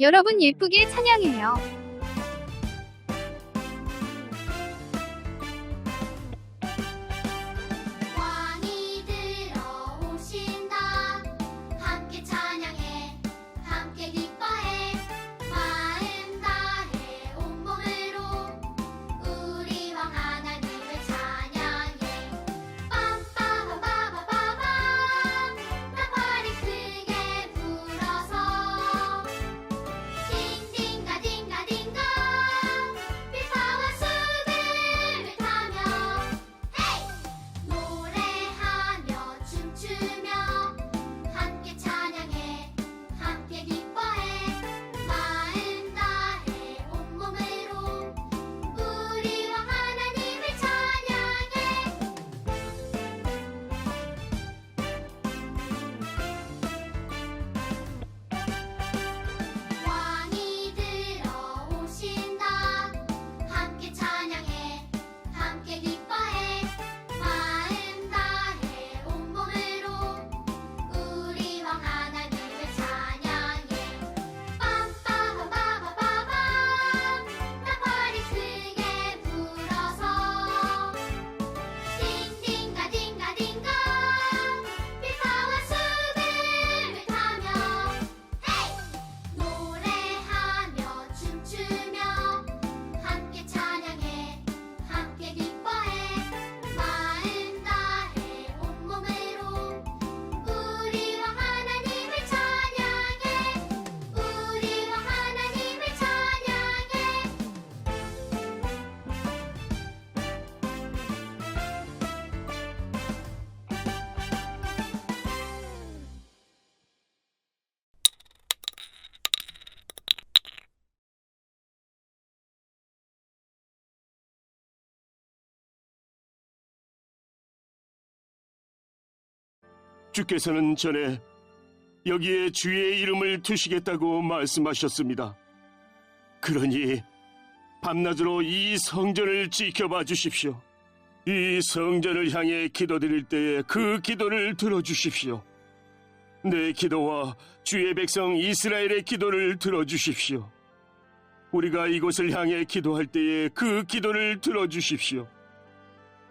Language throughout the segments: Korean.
여러분 예쁘게 찬양해요. 왕이 들어오신다. 함께 찬양해, 함께 기뻐해. 마음 다해 온몸으로 우리 왕 하나님을 찬양해. 빰빠바바바바밤 나팔을 크게 불어서 딩딩가딩가딩가 비파와 수금을 타며 헤이! 노래하며 춤추며 함께 찬양해, 함께 기뻐해. 마음 다해 온몸으로 우리 왕 하나님을 찬양해. 왕이 들어오신다. 함께 찬양해, 함께 기뻐해. 마음 다해 온몸으로 우리 왕 하나님을 찬양해. 빰빠바바바밤 나팔을 크게 불어서 딩딩가딩가딩가 비파와 수금을 타며 헤이! 노래하며 춤추며 함께 찬양해, 함께 기뻐해. 마음 다해 온몸으로 우리 왕 하나님을 찬양해, 우리 왕 하나님을 찬양해. 주께서는 전에 여기에 주의 이름을 두시겠다고 말씀하셨습니다. 그러니 밤낮으로 이 성전을 지켜봐 주십시오. 이 성전을 향해 기도드릴 때에 그 기도를 들어주십시오. 내 기도와 주의 백성 이스라엘의 기도를 들어주십시오. 우리가 이곳을 향해 기도할 때에 그 기도를 들어주십시오.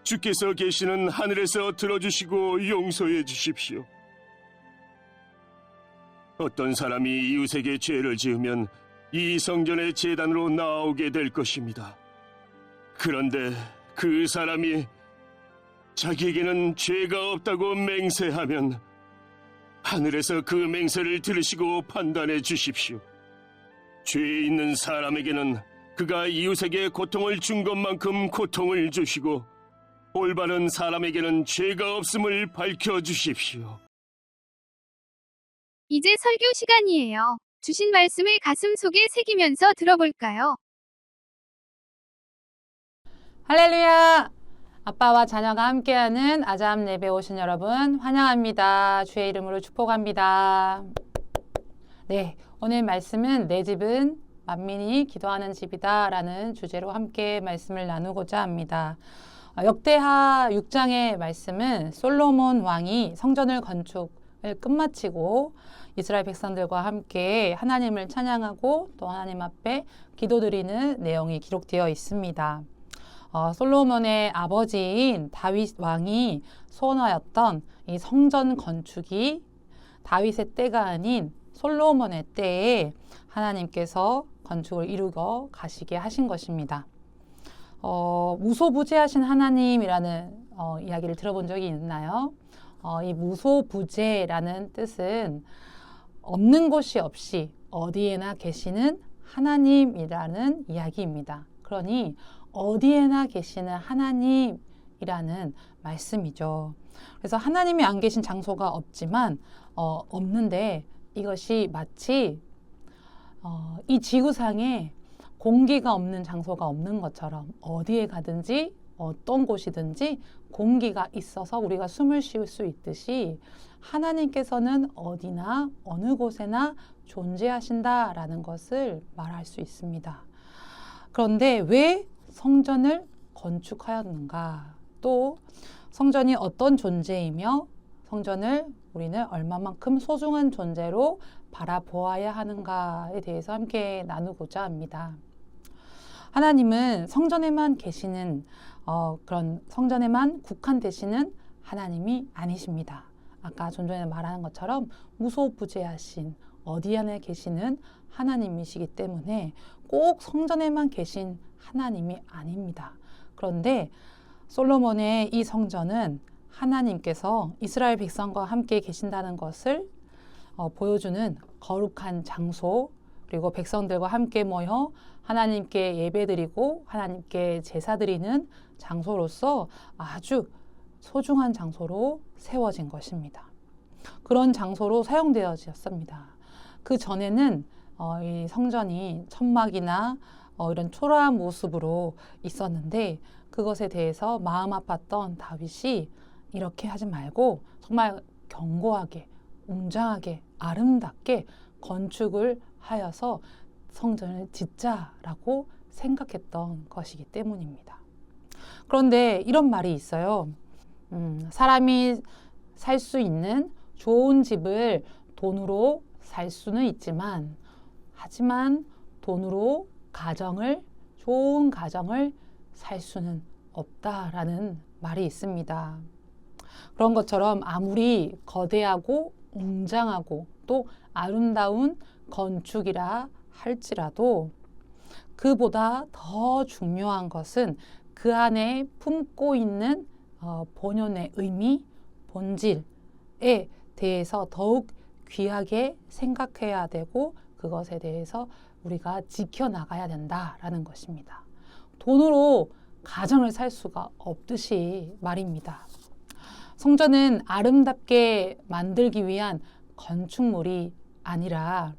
주께서 계시는 하늘에서 들어주시고 용서해 주십시오. 어떤 사람이 이웃에게 죄를 지으면 이 성전의 제단으로 나오게 될 것입니다. 그런데 그 사람이 자기에게는 죄가 없다고 맹세하면 하늘에서 그 맹세를 들으시고 판단해 주십시오. 죄 있는 사람에게는 그가 이웃에게 고통을 준 것만큼 고통을 주시고 올바른 사람에게는 죄가 없음을 밝혀주십시오. 이제 설교 시간이에요. 주신 말씀을 가슴 속에 새기면서 들어볼까요? 할렐루야! 아빠와 자녀가 함께하는 아잠 예배 오신 여러분 환영합니다. 주의 이름으로 축복합니다. 네, 오늘 말씀은 내 집은 만민이 기도하는 집이다 라는 주제로 함께 말씀을 나누고자 합니다. 역대하 6장의 말씀은 솔로몬 왕이 성전을 건축을 끝마치고 이스라엘 백성들과 함께 하나님을 찬양하고 또 하나님 앞에 기도드리는 내용이 기록되어 있습니다. 솔로몬의 아버지인 다윗 왕이 소원하였던 이 성전 건축이 다윗의 때가 아닌 솔로몬의 때에 하나님께서 건축을 이루어 가시게 하신 것입니다. 무소부재하신 하나님이라는 이야기를 들어본 적이 있나요? 이 무소부재라는 뜻은 없는 곳이 없이 어디에나 계시는 하나님이라는 이야기입니다. 그러니 어디에나 계시는 하나님이라는 말씀이죠. 그래서 하나님이 안 계신 장소가 없지만 없는데 이것이 마치 이 지구상에 공기가 없는 장소가 없는 것처럼 어디에 가든지 어떤 곳이든지 공기가 있어서 우리가 숨을 쉴 수 있듯이 하나님께서는 어디나 어느 곳에나 존재하신다라는 것을 말할 수 있습니다. 그런데 왜 성전을 건축하였는가? 또 성전이 어떤 존재이며 성전을 우리는 얼마만큼 소중한 존재로 바라보아야 하는가에 대해서 함께 나누고자 합니다. 하나님은 성전에만 계시는 그런 성전에만 국한되시는 하나님이 아니십니다. 아까 좀 전에 말한 것처럼 무소부재하신 어디 안에 계시는 하나님이시기 때문에 꼭 성전에만 계신 하나님이 아닙니다. 그런데 솔로몬의 이 성전은 하나님께서 이스라엘 백성과 함께 계신다는 것을 보여주는 거룩한 장소, 그리고 백성들과 함께 모여 하나님께 예배드리고 하나님께 제사드리는 장소로서 아주 소중한 장소로 세워진 것입니다. 그런 장소로 사용되어졌습니다. 그 전에는 이 성전이 천막이나 이런 초라한 모습으로 있었는데 그것에 대해서 마음 아팠던 다윗이 이렇게 하지 말고 정말 견고하게, 웅장하게, 아름답게 건축을 하여서 성전을 짓자라고 생각했던 것이기 때문입니다. 그런데 이런 말이 있어요. 사람이 살 수 있는 좋은 집을 돈으로 살 수는 있지만, 하지만 돈으로 좋은 가정을 살 수는 없다라는 말이 있습니다. 그런 것처럼 아무리 거대하고 웅장하고 또 아름다운 건축이라 할지라도 그보다 더 중요한 것은 그 안에 품고 있는 본연의 의미, 본질에 대해서 더욱 귀하게 생각해야 되고 그것에 대해서 우리가 지켜나가야 된다라는 것입니다. 돈으로 가정을 살 수가 없듯이 말입니다. 성전은 아름답게 만들기 위한 건축물이 아니라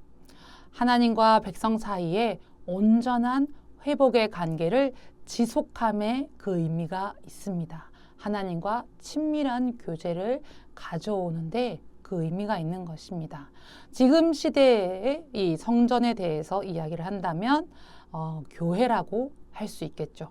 하나님과 백성 사이에 온전한 회복의 관계를 지속함에 그 의미가 있습니다. 하나님과 친밀한 교제를 가져오는데 그 의미가 있는 것입니다. 지금 시대의 이 성전에 대해서 이야기를 한다면 교회라고 할 수 있겠죠.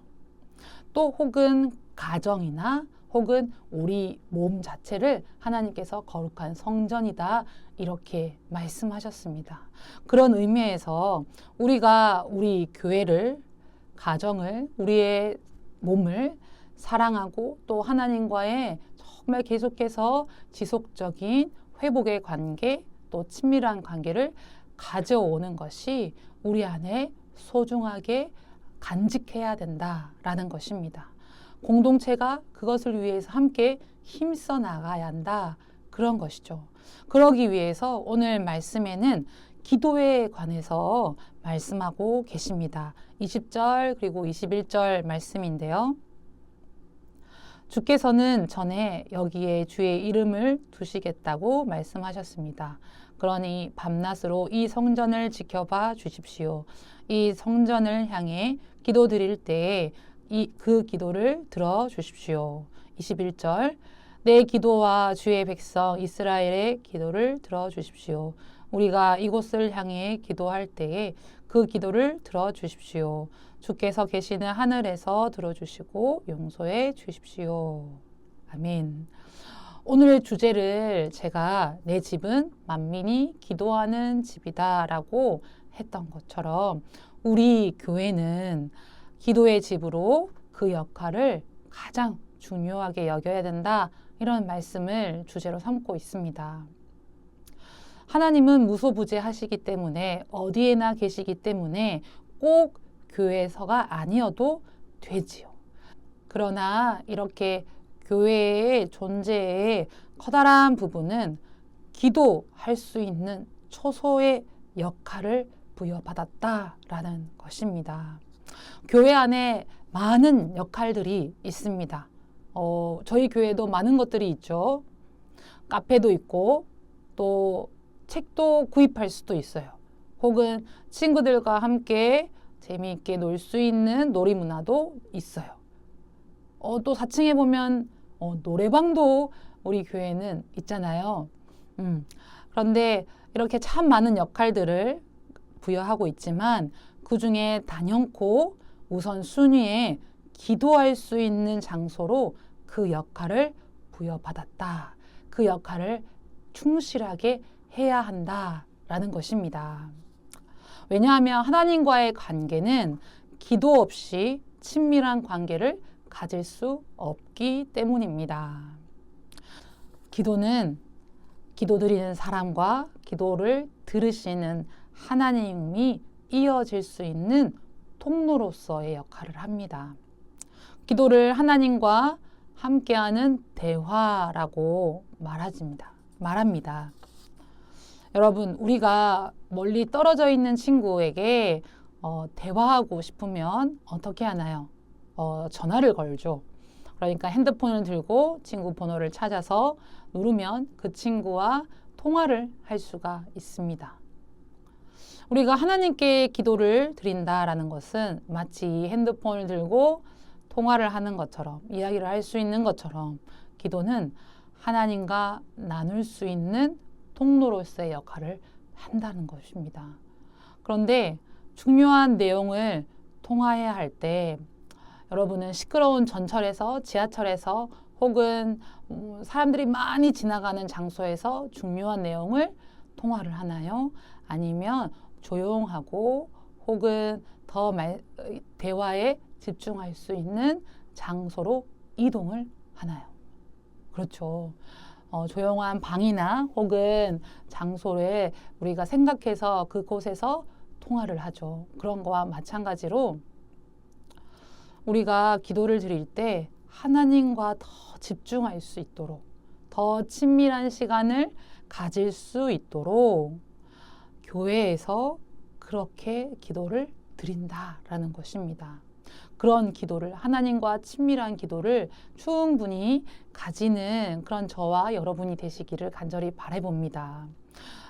또 혹은 가정이나 혹은 우리 몸 자체를 하나님께서 거룩한 성전이다 이렇게 말씀하셨습니다. 그런 의미에서 우리가 우리 교회를, 가정을, 우리의 몸을 사랑하고 또 하나님과의 정말 계속해서 지속적인 회복의 관계, 또 친밀한 관계를 가져오는 것이 우리 안에 소중하게 간직해야 된다라는 것입니다. 공동체가 그것을 위해서 함께 힘써 나가야 한다. 그런 것이죠. 그러기 위해서 오늘 말씀에는 기도에 관해서 말씀하고 계십니다. 20절 그리고 21절 말씀인데요. 주께서는 전에 여기에 주의 이름을 두시겠다고 말씀하셨습니다. 그러니 밤낮으로 이 성전을 지켜봐 주십시오. 이 성전을 향해 기도드릴 때에 그 기도를 들어 주십시오. 21절 내 기도와 주의 백성 이스라엘의 기도를 들어 주십시오. 우리가 이곳을 향해 기도할 때에 그 기도를 들어 주십시오. 주께서 계시는 하늘에서 들어주시고 용서해 주십시오. 아멘. 오늘의 주제를 제가 내 집은 만민이 기도하는 집이다 라고 했던 것처럼 우리 교회는 기도의 집으로 그 역할을 가장 중요하게 여겨야 된다 이런 말씀을 주제로 삼고 있습니다. 하나님은 무소부재하시기 때문에 어디에나 계시기 때문에 꼭 교회에서가 아니어도 되지요. 그러나 이렇게 교회의 존재의 커다란 부분은 기도할 수 있는 초소의 역할을 부여받았다라는 것입니다. 교회 안에 많은 역할들이 있습니다. 저희 교회도 많은 것들이 있죠. 카페도 있고 또 책도 구입할 수도 있어요. 혹은 친구들과 함께 재미있게 놀 수 있는 놀이문화도 있어요. 또 4층에 보면 노래방도 우리 교회는 있잖아요. 그런데 이렇게 참 많은 역할들을 부여하고 있지만 그 중에 단연코 우선 순위에 기도할 수 있는 장소로 그 역할을 부여받았다. 그 역할을 충실하게 해야 한다라는 것입니다. 왜냐하면 하나님과의 관계는 기도 없이 친밀한 관계를 가질 수 없기 때문입니다. 기도는 기도드리는 사람과 기도를 들으시는 하나님이 이어질 수 있는 통로로서의 역할을 합니다. 기도를 하나님과 함께하는 대화라고 말합니다. 여러분, 우리가 멀리 떨어져 있는 친구에게 대화하고 싶으면 어떻게 하나요? 전화를 걸죠. 그러니까 핸드폰을 들고 친구 번호를 찾아서 누르면 그 친구와 통화를 할 수가 있습니다. 우리가 하나님께 기도를 드린다라는 것은 마치 이 핸드폰을 들고 통화를 하는 것처럼, 이야기를 할 수 있는 것처럼 기도는 하나님과 나눌 수 있는 통로로서의 역할을 한다는 것입니다. 그런데 중요한 내용을 통화해야 할 때 여러분은 시끄러운 전철에서, 지하철에서 혹은 사람들이 많이 지나가는 장소에서 중요한 내용을 통화를 하나요? 아니면 조용하고 혹은 더 대화에 집중할 수 있는 장소로 이동을 하나요? 그렇죠. 조용한 방이나 혹은 장소를 우리가 생각해서 그곳에서 통화를 하죠. 그런 거와 마찬가지로 우리가 기도를 드릴 때 하나님과 더 집중할 수 있도록, 더 친밀한 시간을 가질 수 있도록 교회에서 그렇게 기도를 드린다라는 것입니다. 그런 기도를, 하나님과 친밀한 기도를 충분히 가지는 그런 저와 여러분이 되시기를 간절히 바라봅니다.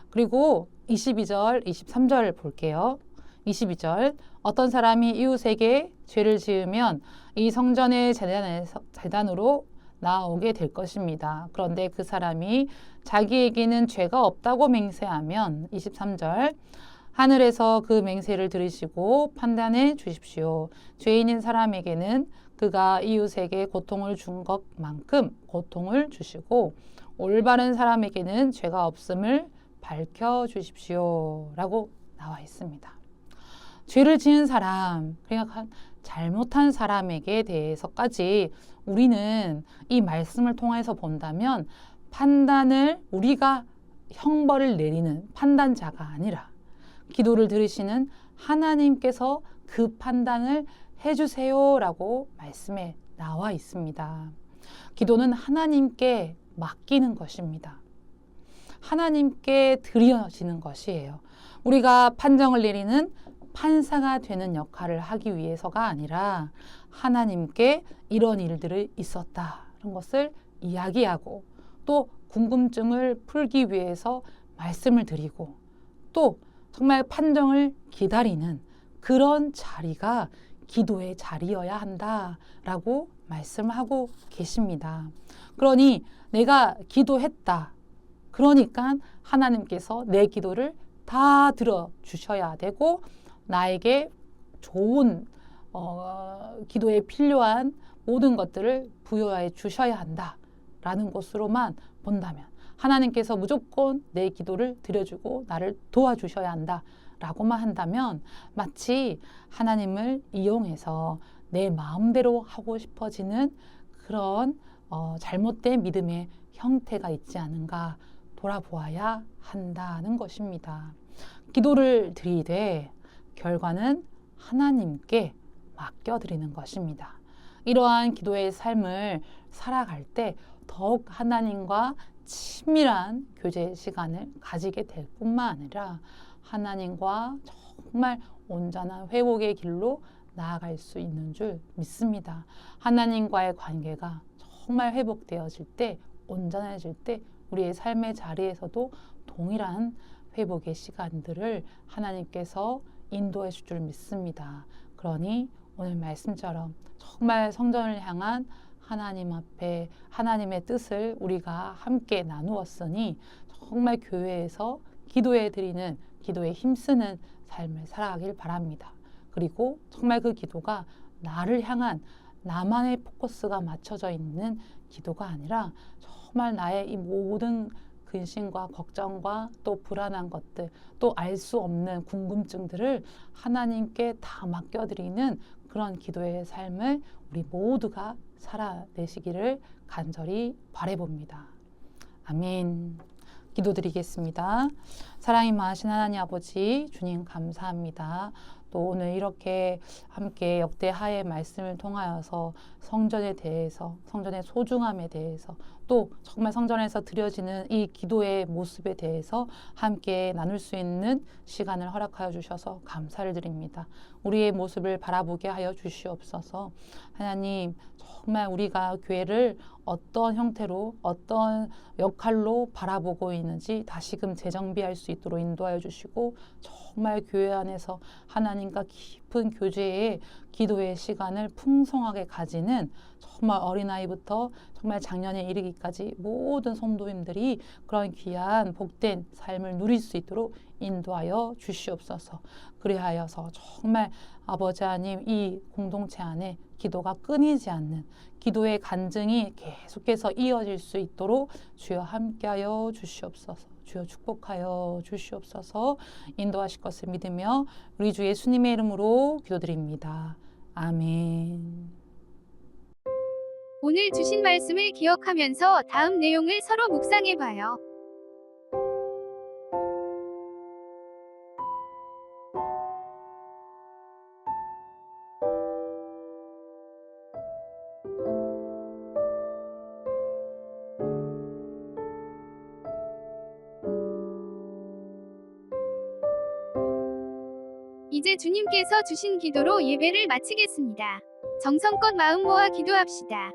그리고 22절, 23절 볼게요. 22절, 어떤 사람이 이웃에게 죄를 지으면 이 성전의 재단으로 나오게 될 것입니다. 그런데 그 사람이 자기에게는 죄가 없다고 맹세하면 23절, 하늘에서 그 맹세를 들으시고 판단해 주십시오. 죄인인 사람에게는 그가 이웃에게 고통을 준 것만큼 고통을 주시고 올바른 사람에게는 죄가 없음을 밝혀 주십시오. 라고 나와 있습니다. 죄를 지은 사람, 그러니까 잘못한 사람에게 대해서까지 우리는 이 말씀을 통해서 본다면 판단을 우리가 형벌을 내리는 판단자가 아니라 기도를 들으시는 하나님께서 그 판단을 해주세요 라고 말씀에 나와 있습니다. 기도는 하나님께 맡기는 것입니다. 하나님께 드려지는 것이에요. 우리가 판정을 내리는 판사가 되는 역할을 하기 위해서가 아니라 하나님께 이런 일들이 있었다는 것을 이야기하고 또 궁금증을 풀기 위해서 말씀을 드리고 또 정말 판정을 기다리는 그런 자리가 기도의 자리여야 한다라고 말씀하고 계십니다. 그러니 내가 기도했다. 그러니까 하나님께서 내 기도를 다 들어주셔야 되고 나에게 좋은 기도에 필요한 모든 것들을 부여해 주셔야 한다라는 것으로만 본다면 하나님께서 무조건 내 기도를 드려주고 나를 도와주셔야 한다라고만 한다면 마치 하나님을 이용해서 내 마음대로 하고 싶어지는 그런 잘못된 믿음의 형태가 있지 않은가 돌아보아야 한다는 것입니다. 기도를 드리되 결과는 하나님께 맡겨드리는 것입니다. 이러한 기도의 삶을 살아갈 때 더욱 하나님과 친밀한 교제 시간을 가지게 될 뿐만 아니라 하나님과 정말 온전한 회복의 길로 나아갈 수 있는 줄 믿습니다. 하나님과의 관계가 정말 회복되어질 때, 온전해질 때 우리의 삶의 자리에서도 동일한 회복의 시간들을 하나님께서 인도해 줄 줄 믿습니다. 그러니 오늘 말씀처럼 정말 성전을 향한 하나님 앞에 하나님의 뜻을 우리가 함께 나누었으니 정말 교회에서 기도해 드리는, 기도에 힘쓰는 삶을 살아가길 바랍니다. 그리고 정말 그 기도가 나를 향한 나만의 포커스가 맞춰져 있는 기도가 아니라 정말 나의 이 모든 근심과 걱정과 또 불안한 것들, 또 알 수 없는 궁금증들을 하나님께 다 맡겨드리는 그런 기도의 삶을 우리 모두가 살아내시기를 간절히 바라봅니다. 아멘. 기도드리겠습니다. 사랑이 많으신 하나님 아버지, 주님 감사합니다. 또 오늘 이렇게 함께 역대하의 말씀을 통하여서 성전에 대해서, 성전의 소중함에 대해서, 또 정말 성전에서 드려지는 이 기도의 모습에 대해서 함께 나눌 수 있는 시간을 허락하여 주셔서 감사를 드립니다. 우리의 모습을 바라보게 하여 주시옵소서. 하나님, 정말 우리가 교회를 어떤 형태로, 어떤 역할로 바라보고 있는지 다시금 재정비할 수 있도록 인도하여 주시고, 정말 교회 안에서 하나님과 깊은 교제의 기도의 시간을 풍성하게 가지는 정말 어린아이부터 정말 작년에 이르기까지 모든 성도님들이 그런 귀한 복된 삶을 누릴 수 있도록 인도하여 주시옵소서. 그리하여서 정말 아버지 하나님, 이 공동체 안에 기도가 끊이지 않는 기도의 간증이 계속해서 이어질 수 있도록 주여 함께하여 주시옵소서. 주여 축복하여 주시옵소서. 인도하실 것을 믿으며 우리 주 예수님의 이름으로 기도드립니다. 아멘. 오늘 주신 말씀을 기억하면서 다음 내용을 서로 묵상해봐요. 이제 주님께서 주신 기도로 예배를 마치겠습니다. 정성껏 마음 모아 기도합시다.